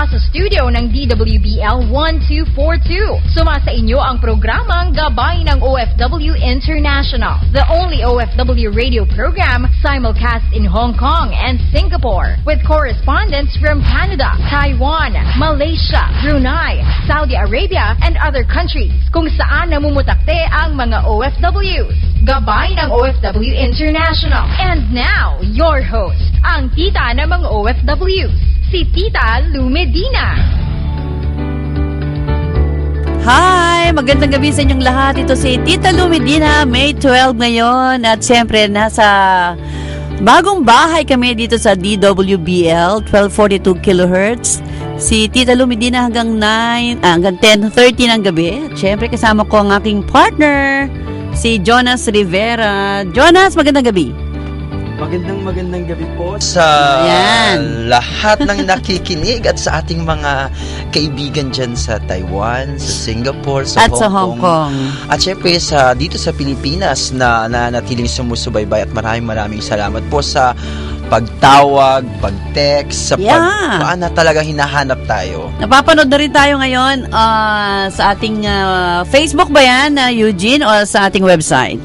mula sa studio ng DWBL 1242. Sumasa inyo ang programang Gabay ng OFW International, the only OFW radio program simulcast in Hong Kong and Singapore, with correspondents from Canada, Taiwan, Malaysia, Brunei, Saudi Arabia, and other countries kung saan namumutakte ang mga OFWs. Gabay ng OFW International. And now, your host, ang tita ng mga OFWs, si Tita Lou Medina. Hi! Magandang gabi sa inyong lahat. Ito si Tita Lou Medina, May 12 ngayon. At syempre, nasa bagong bahay kami dito sa DWBL, 1242 kHz. Si Tita Lou Medina hanggang 10:30 ng gabi. At syempre, kasama ko ang aking partner, si Jonas Rivera. Jonas, magandang gabi. Magandang gabi po sa lahat ng nakikinig at sa ating mga kaibigan dyan sa Taiwan, sa Singapore, sa at Hong Kong. At syempre dito sa Pilipinas na nanatiling sumusubaybay at maraming salamat po sa pagtawag, pag-text, sa paano talaga hinahanap tayo. Napapanood na rin tayo ngayon sa ating Facebook ba yan, Eugene, o sa ating website?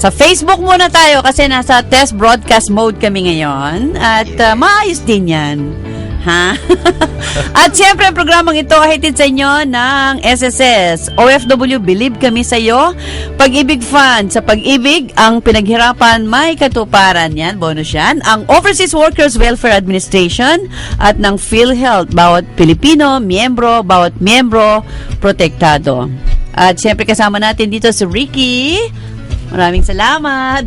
Sa Facebook muna tayo kasi nasa test broadcast mode kami ngayon at maayos din yan. Ha? At siyempre ang programang ito hatid sa inyo ng SSS OFW Believe Kami sa Iyo, Pag-ibig Fund. Sa pag-ibig, ang pinaghirapan may katuparan. Yan, bonus yan. Ang Overseas Workers Welfare Administration at ng PhilHealth. Bawat Pilipino, bawat miyembro, protektado. At siyempre kasama natin dito si Ricky. Maraming salamat.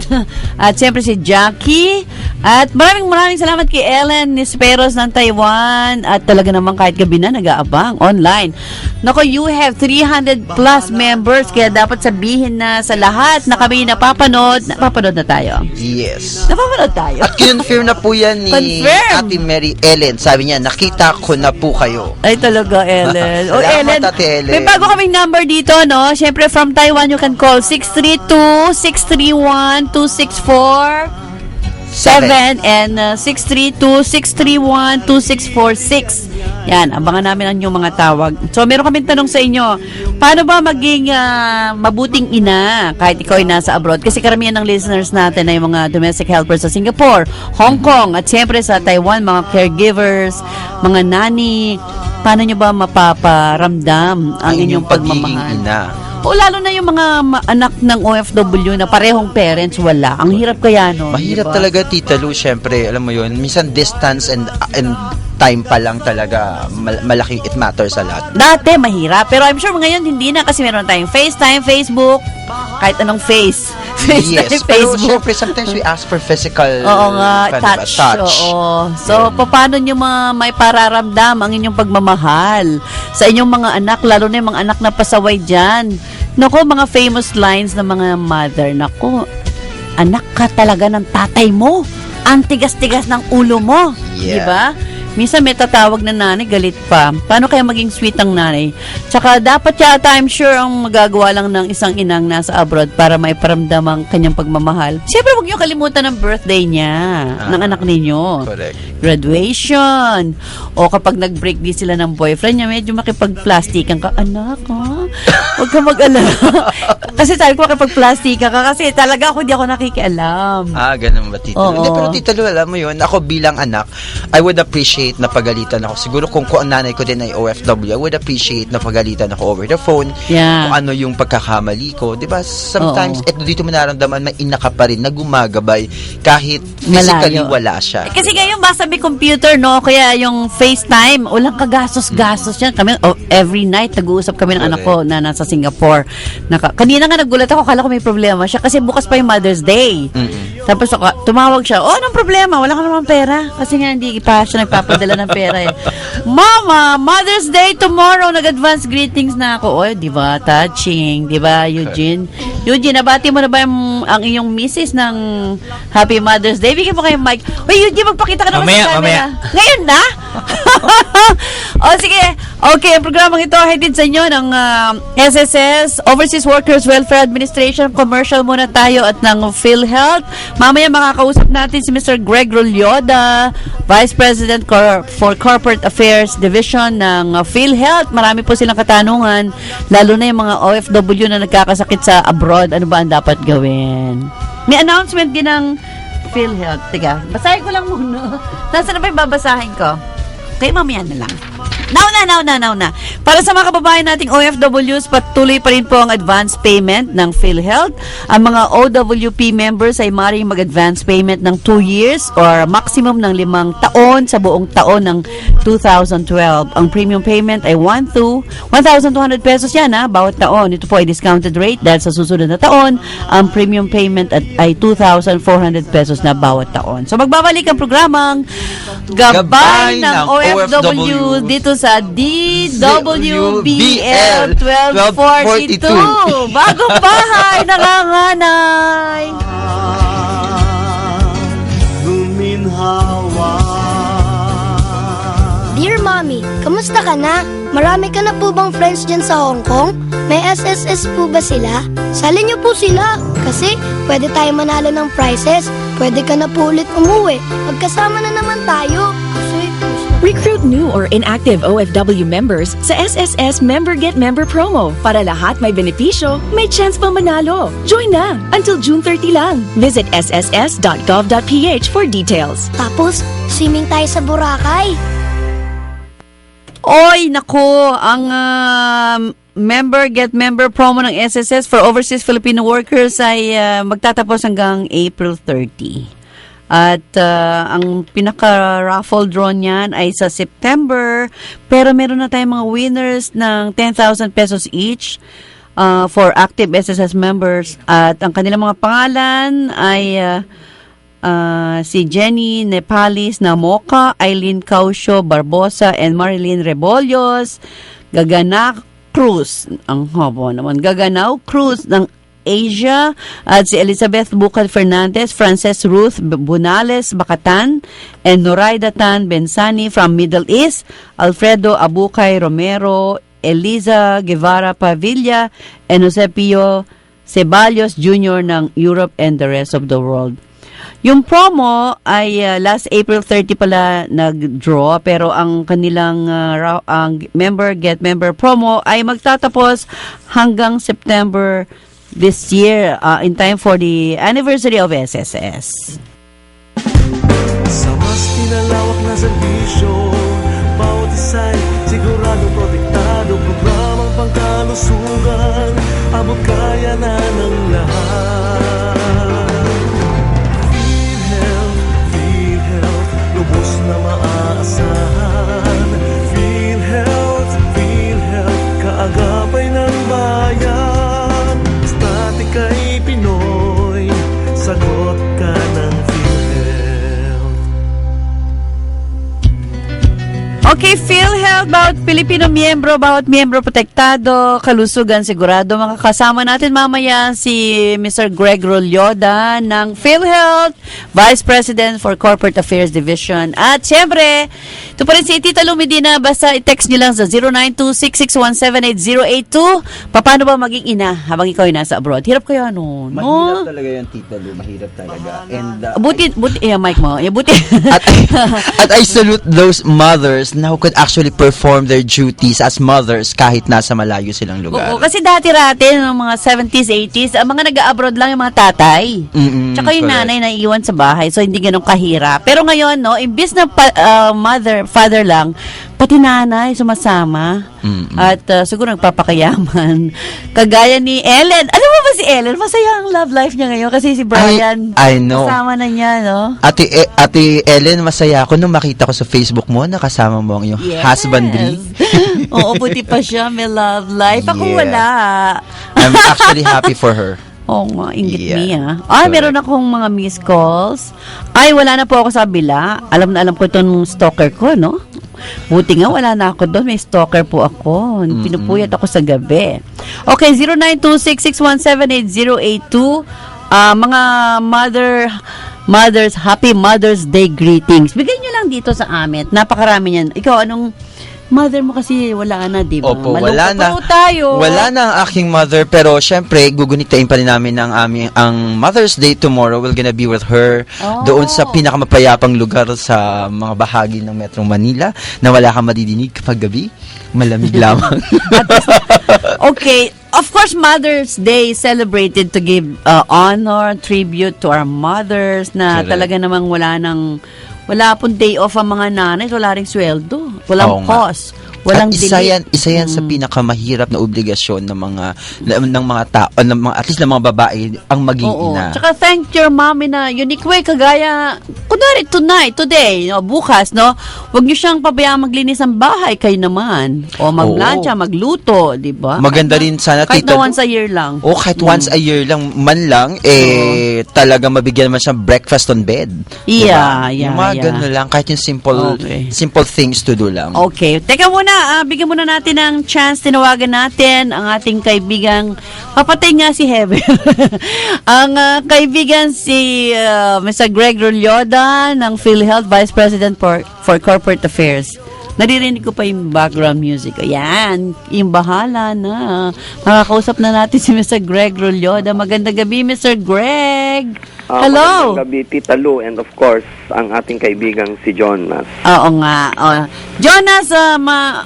At siyempre si Jackie. At maraming salamat kay Ellen Nisperos ng Taiwan. At talaga naman kahit gabi na nag-aabang online. Nako, you have 300 plus members. Kaya dapat sabihin na sa lahat na kami napapanood na tayo. Yes. Napapanood tayo. At confirm na po yan ni Ate Mary Ellen. Sabi niya, nakita ko na po kayo. Ay talaga, Ellen. O Ellen, Ate Ellen. May bago kaming number dito, no? Siyempre from Taiwan you can call 632-631-2647 and 632-631-2646. Yan, abangan namin ang inyong mga tawag. So, meron kaming tanong sa inyo. Paano ba maging mabuting ina kahit ikaw ay nasa abroad? Kasi karamihan ng listeners natin ay mga domestic helpers sa Singapore, Hong Kong, at siyempre sa Taiwan, mga caregivers, mga nanny. Paano nyo ba mapaparamdam ang inyong pagmamahal? Ina. O lalo na yung mga anak ng OFW na parehong parents, wala. Ang hirap kaya, no? Mahirap talaga, Tita Lou, syempre, alam mo yun, minsan distance and time pa lang talaga, malaki, it matters a lot. Dati, mahirap. Pero I'm sure ngayon, hindi na kasi meron tayong FaceTime, Facebook, kahit anong face. FaceTime, yes, Facebook. Pero syempre, sometimes we ask for physical touch. Oo. So, yeah. paano nyo may pararamdam ang inyong pagmamahal sa inyong mga anak, lalo na yung mga anak na pasaway dyan? Naku, mga famous lines ng mga mother. Naku, anak ka talaga ng tatay mo. Ang tigas-tigas ng ulo mo. Yeah. Diba? Minsan may tatawag na nanay, galit pa. Paano kaya maging sweet ang nanay? Tsaka dapat yata, I'm sure, ang magagawa lang ng isang inang nasa abroad para maiparamdam ang kanyang pagmamahal. Siyempre, huwag niyo kalimutan ang birthday niya, ng anak ninyo. Correct. Graduation. O kapag nag-break din sila ng boyfriend niya, medyo makipag-plastikan ka. Anak, ha? Huwag ka mag-alala. Kasi sabi ko, makipag-plastikan ka kasi talaga hindi ako nakikialam. Ganun ba, Tita Lou? Pero Tita Lou, alam mo yun, ako bilang anak, I would appreciate na pagalitan ako. Siguro kung ang nanay ko din ay OFW, I would appreciate na pagalitan ako over the phone. Yeah. Kung ano yung pagkakamali ko. Diba? Sometimes, dito mo nararamdaman, may ina ka pa rin na gumagabay kahit physically wala siya. Kasi ngayon, basta may computer, no? Kaya yung FaceTime, walang kagastos-gastos yan. Kami, every night, nag-uusap kami ng anak ko na nasa Singapore. Kanina nga nagulat ako, kala ko may problema siya kasi bukas pa yung Mother's Day. Tapos tumawag siya, anong problema? Wala ka naman pera. Kasi nga hindi pa siya nagpapadala ng pera eh. Mama, Mother's Day tomorrow. Nag-advance greetings na ako. Di ba? Touching. Di ba, Eugene? Eugene, nabati mo na ba ang iyong misis ng Happy Mother's Day? Bigyan mo kayo mic. Uy, Eugene, magpakita ka naman sa camera. Mamaya. Ngayon na? Sige. Okay, ang programang ito hatid sa inyo ng SSS, Overseas Workers Welfare Administration. Commercial muna tayo at ng PhilHealth. Mamaya makakausap natin si Mr. Greg Rolyoda, Vice President for Corporate Affairs Division ng PhilHealth. Marami po silang katanungan, lalo na yung mga OFW na nagkakasakit sa abroad. Ano ba ang dapat gawin? May announcement din ng PhilHealth. Tiga, basahin ko lang muna. Nasaan na ba yung babasahin ko? Okay, mamaya na lang. Now na. Para sa mga kababayan nating OFWs, patuloy pa rin po ang advance payment ng PhilHealth. Ang mga OWP members ay maaaring mag-advance payment ng 2 years or maximum ng 5 taon sa buong taon ng 2012. Ang premium payment ay 1,200 pesos yan bawat taon. Ito po ay discounted rate dahil sa susunod na taon, ang premium payment ay 2,400 pesos na bawat taon. So magbabalik ang programang Gabay ng OFW dito sa DWBL 1242. Bagong bahay, nanganganay. Dear Mommy, kamusta ka na? Marami ka na po bang friends dyan sa Hong Kong? May SSS po ba sila? Sali niyo po sila. Kasi pwede tayo manalo ng prizes. Pwede ka na po ulit umuwi. Magkasama na naman tayo. Recruit new or inactive OFW members sa SSS Member Get Member promo para lahat may benepisyo, may chance pa manalo. Join na until June 30 lang. Visit sss.gov.ph for details. Tapos, swimming tayo sa Boracay. Oy, naku, ang Member Get Member promo ng SSS for Overseas Filipino Workers ay magtatapos hanggang April 30. At ang pinaka-raffle draw niyan ay sa September. Pero meron na tayong mga winners ng 10,000 pesos each for active SSS members. At ang kanilang mga pangalan ay si Jenny Nepalis Namoka, Eileen Causio Barbosa, and Marilyn Rebollos. Gagana Cruz, ang habo naman, Gaganaw Cruz ng Asia, at si Elizabeth Bucal Fernandez, Frances Ruth Bunales Bacatan, and Noraida Tan Bensani from Middle East, Alfredo Abukay Romero, Eliza Guevara Pavilla, and Jose Pio Ceballos Jr. ng Europe and the rest of the world. Yung promo ay last April 30 pala nag-draw, pero ang kanilang ang Member Get Member promo ay magtatapos hanggang September this year, in time for the anniversary of SSS. Sa mas pinalawak na serbisyo, bawat isa'y siguradong protektado. Programang pangkalusugan, abot kaya na ng lahat. PhilHealth, lubos na maaasahan. PhilHealth, kaagapay ng bayan. Kay Pinoy, sagot ka ng PhilHealth. Okay, PhilHealth, bawat Pilipino miyembro, bawat miyembro protektado, kalusugan sigurado. Makakasama natin mamaya si Mr. Greg Rolyoda ng PhilHealth, Vice President for Corporate Affairs Division. At syempre, ito pa rin si Tita Lumidina, basta i-text nyo lang sa 0926617882. Paano ba maging ina habang ikaw ay nasa abroad? Hirap kaya nun? Mahirap talaga yan, Tita Lu. Mahirap talaga. And, buti, mic mo. Buti. at I salute those mothers na who could actually perform their duties as mothers kahit nasa malayo silang lugar. Oo, kasi dati-rati, ng mga 70s, 80s, ang mga nag-abroad lang yung mga tatay. Tsaka yung nanay na iwan sa bahay, so hindi ganun kahirap. Pero ngayon, no, imbis na father lang, pati nanay sumasama. At siguro nagpapakayaman. Kagaya ni Ellen. Alam mo ba si Ellen? Masaya ang love life niya ngayon kasi si Brian, I know. kasama na niya, no? Ate Ellen, masaya ako nung makita ko sa Facebook mo na kasama mo ang iyong husbandry. Oo, puti pa siya. May love life. Ako Yeah. wala. I'm actually happy for her. Oo nga, inggit Yeah. niya. Meron akong mga missed calls. Ay, wala na po ako sa bila. Alam na alam ko itong stalker ko, no? Buti nga, wala na ako doon. May stalker po ako. Pinupuyat ako sa gabi. Okay, 0926617882. Mga mothers, happy Mother's Day greetings. Bigay nyo lang lang dito sa amin. Napakarami niyan. Ikaw, anong mother mo kasi wala na, di ba? Opo, Malungkot wala na. po tayo. Wala na ang aking mother, pero syempre, gugunitain pa rin namin ang Mother's Day tomorrow. We're gonna be with her doon sa pinakamapayapang lugar sa mga bahagi ng Metro Manila na wala kang madidinig kapag gabi. Malamig lamang. Okay. Of course, Mother's Day celebrated to give honor, tribute to our mothers na Correct. talaga namang wala pong day off ang mga nanay, wala ring sweldo, walang Oo nga. cost, walang At isa delay. yan sa pinakamahirap na obligasyon ng mga tao, at least ng mga babae ang maging Oo. ina. Tsaka thank your mommy na unique way, kagaya, kunwari today, no, bukas, no, huwag niyo siyang pabayaan maglinis ng bahay, kayo naman. O maglansya, magluto, di ba? Maganda rin sana, kahit Tita na once a year lang. Kahit once a year lang, talaga mabigyan naman siya breakfast on bed. Yeah, diba? yeah, Yung mga yeah. ganun lang, kahit yung simple things to do lang. Okay. Teka muna, bigyan muna natin ng chance, tinawagan natin ang ating kaibigang, papatay nga si Heaven. Ang kaibigan si Mr. Greg Rolyoda ng PhilHealth, Vice President for Corporate Affairs. Naririnig ko pa yung background music. Ayan, yung bahala na. Makakausap na natin si Mr. Greg Rolyoda. Magandang gabi, Mr. Greg. Hello. Magandang gabi, Tita Lu, and of course, ang ating kaibigang si Jonas. Oo nga. Jonas,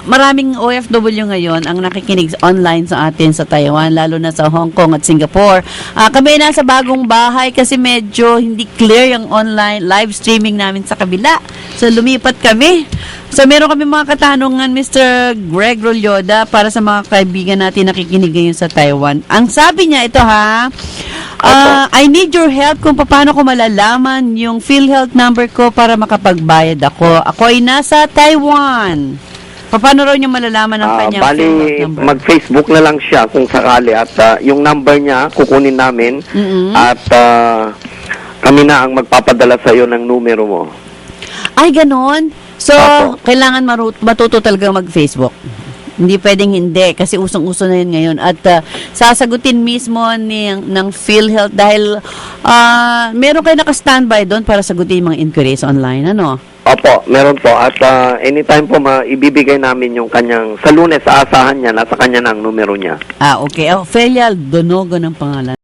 maraming OFW ngayon ang nakikinig online sa atin sa Taiwan, lalo na sa Hong Kong at Singapore. Kami nasa bagong bahay kasi medyo hindi clear yung online live streaming namin sa kabila. So, lumipat kami. So, meron kami mga katanungan, Mr. Greg Rolyoda, para sa mga kaibigan natin nakikinig ngayon sa Taiwan. Ang sabi niya, ito I need your help kung paano ko malalaman yung PhilHealth number ko para makapagbayad ako. Ako ay nasa Taiwan. Paano raw niya malalaman ang kanyang PhilHealth number? Mag-Facebook na lang siya kung sakali at yung number niya kukunin namin at kami na ang magpapadala sa iyo ng numero mo. Ay, ganon? So, kailangan matuto talaga mag-Facebook. Hindi pwedeng hindi kasi usong-uso na yun ngayon. At sasagutin mismo ng PhilHealth dahil meron kayo naka-standby doon para sagutin yung mga inquiries online, ano? Opo, meron po. At anytime po ibibigay namin yung kanyang, sa Lunes, sa asahan niya, nasa kanya na ang numero niya. Okay. Felia Donogo ng pangalan.